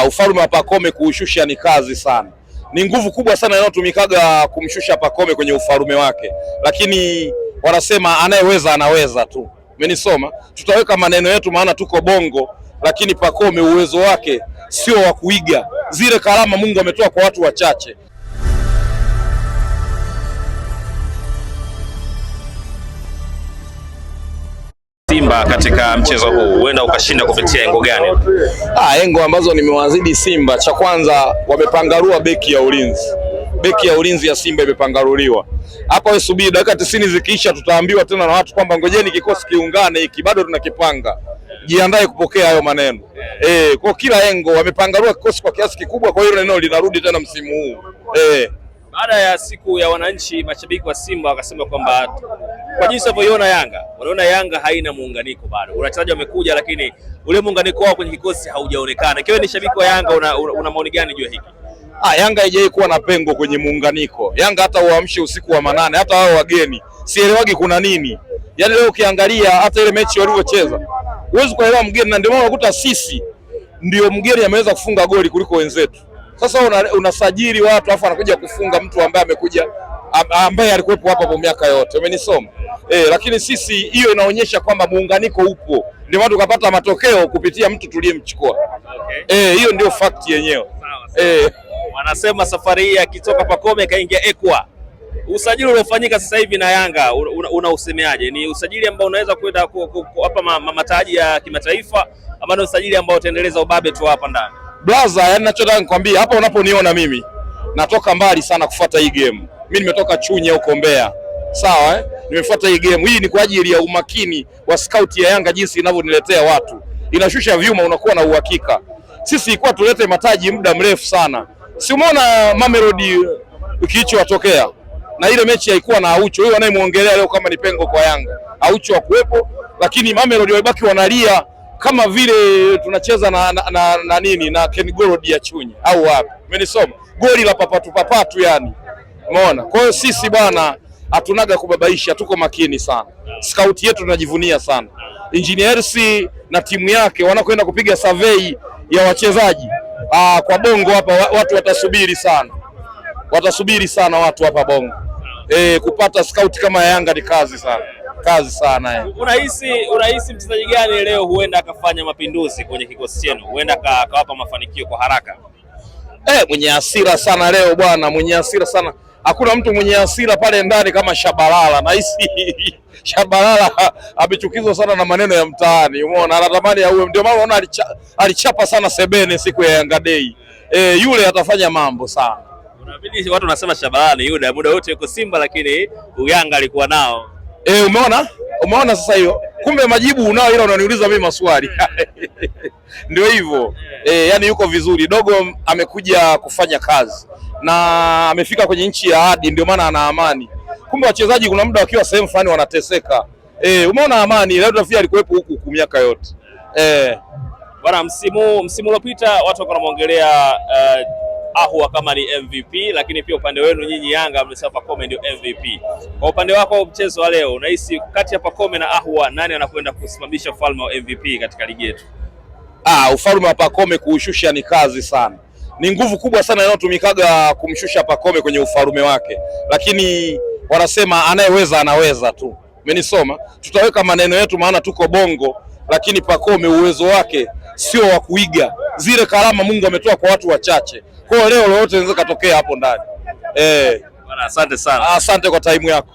Ufalme wa Pacome kuushusha ni kazi sana, ni nguvu kubwa sana inayotumikaga kumshusha Pacome kwenye ufalme wake, lakini wanasema anayeweza anaweza tu. Umenisoma? Tutaweka maneno yetu maana tuko Bongo, lakini Pacome uwezo wake sio wa kuiga. Zile karama Mungu ametoa kwa watu wachache. Simba katika mchezo huu huenda ukashinda kupitia engo gani? Engo ambazo nimewazidi Simba, cha kwanza wamepangarua beki ya ulinzi. Beki ya ulinzi ya Simba imepangaruliwa. Hapa wewe subiri dakika 90 zikiisha tutaambiwa tena na watu kwamba ngojeni kikosi kiungane, hiki bado tunakipanga. Jiandae kupokea hayo maneno. Kwa kila engo wamepangarua kikosi kwa kiasi kikubwa, kwa hiyo neno linarudi tena msimu huu. Baada ya siku ya wananchi, mashabiki wa Simba wakasema kwamba kwa jinsi wanavyoiona Yanga, wanaona Yanga haina muunganiko bado. Wachezaji wamekuja lakini ule muunganiko wao kwenye kikosi haujaonekana. Kiwe ni shabiki wa Yanga, una maoni gani juu ya hiki? Yanga haijawahi kuwa na pengo kwenye muunganiko. Yanga hata uamshe usiku wa manane, hata wao wageni, sielewagi kuna nini. Yaani leo ukiangalia hata ile mechi waliocheza, huwezi kuelewa mgeni, na ndio maana unakuta sisi ndio mgeni ameweza kufunga goli kuliko wenzetu. Sasa unasajili watu afu anakuja kufunga mtu ambaye amekuja ambaye alikuwepo hapa kwa miaka yote. Umenisoma? Lakini sisi hiyo inaonyesha kwamba muunganiko upo. Ndio maana tukapata matokeo kupitia mtu tuliyemchukua. Hiyo ndio fact yenyewe. Wanasema safari hii akitoka Pacome kaingia Ekwa. Usajili uliofanyika sasa hivi na Yanga unausemeaje? Ni usajili ambao unaweza kwenda hapa mataji ya kimataifa ama ni usajili ambao utaendeleza ubabe tu hapa ndani? Blaza, yani nachotaka nikwambia hapa unaponiona mimi natoka mbali sana kufuata hii game. Mimi nimetoka Chunya huko Mbeya. Sawa nimefuata hii game. Hii ni kwa ajili ya umakini wa scout ya Yanga jinsi inavyoniletea watu. Inashusha vyuma, unakuwa na uhakika. Sisi ilikuwa tulete mataji muda mrefu sana. Si umeona Mamelodi kilichotokea? Na ile mechi haikuwa na Aucho. Huyo anayemuongelea leo kama ni pengo kwa Yanga. Aucho hakuwepo, lakini Mamelodi walibaki wanalia kama vile tunacheza na nini na Ken Gold ya Chunya au wapi. Umenisoma? Goli la papatu yani. Umeona? Kwa hiyo sisi bwana hatunaga kubabaisha, tuko makini sana. Scout yetu tunajivunia sana. Engineer Hersi na timu yake wanakwenda kupiga survey ya wachezaji. Kwa Bongo hapa watu watasubiri sana. Watasubiri sana watu hapa Bongo. Kupata scout kama ya Yanga ni kazi sana. Kazi sana. Unahisi mchezaji gani leo huenda akafanya mapinduzi kwenye kikosi chenu? Huenda akawapa mafanikio kwa haraka? Mwenye hasira sana leo bwana, mwenye hasira sana. Hakuna mtu mwenye hasira pale ndani kama Shabalala. Nahisi Shabalala amechukizwa sana na maneno ya mtaani. Umeona, anatamani auwe. Ndio maana unaona alichapa sana Sebene siku ya Yanga Day. Yule atafanya mambo sana. Unabidi watu wanasema Shabalala ni yule muda wote yuko Simba lakini Yanga alikuwa nao. Umeona sasa hiyo. Kumbe majibu unao, ila unaniuliza mimi maswali. Ndio hivyo. Yani yuko vizuri. Dogo amekuja kufanya kazi na amefika kwenye nchi ya ahadi, ndio maana ana amani. Kumbe wachezaji kuna muda wakiwa sehemu fulani wanateseka. Umeona amani leo Rafia alikuwepo huku miaka yote. Bwana, msimu uliopita watu wanamuongelea Ahua kama ni MVP, lakini pia upande wenu nyinyi Yanga mlisema Pacome ndio MVP. Kwa upande wako mchezo wa leo unahisi kati ya Pacome na Ahua nani anakwenda kusimamisha ufalme wa MVP katika ligi yetu? Ufalme wa Pacome kuushusha ni kazi sana, ni nguvu kubwa sana inayotumikaga kumshusha Pacome kwenye ufalme wake, lakini wanasema anayeweza anaweza tu. Umenisoma? Tutaweka maneno yetu maana tuko Bongo, lakini Pacome uwezo wake sio wa kuiga. Zile karama Mungu ametoa kwa watu wachache. Kwa leo lolote linaweza kutokea hapo ndani. Bwana, asante sana. Asante kwa time yako.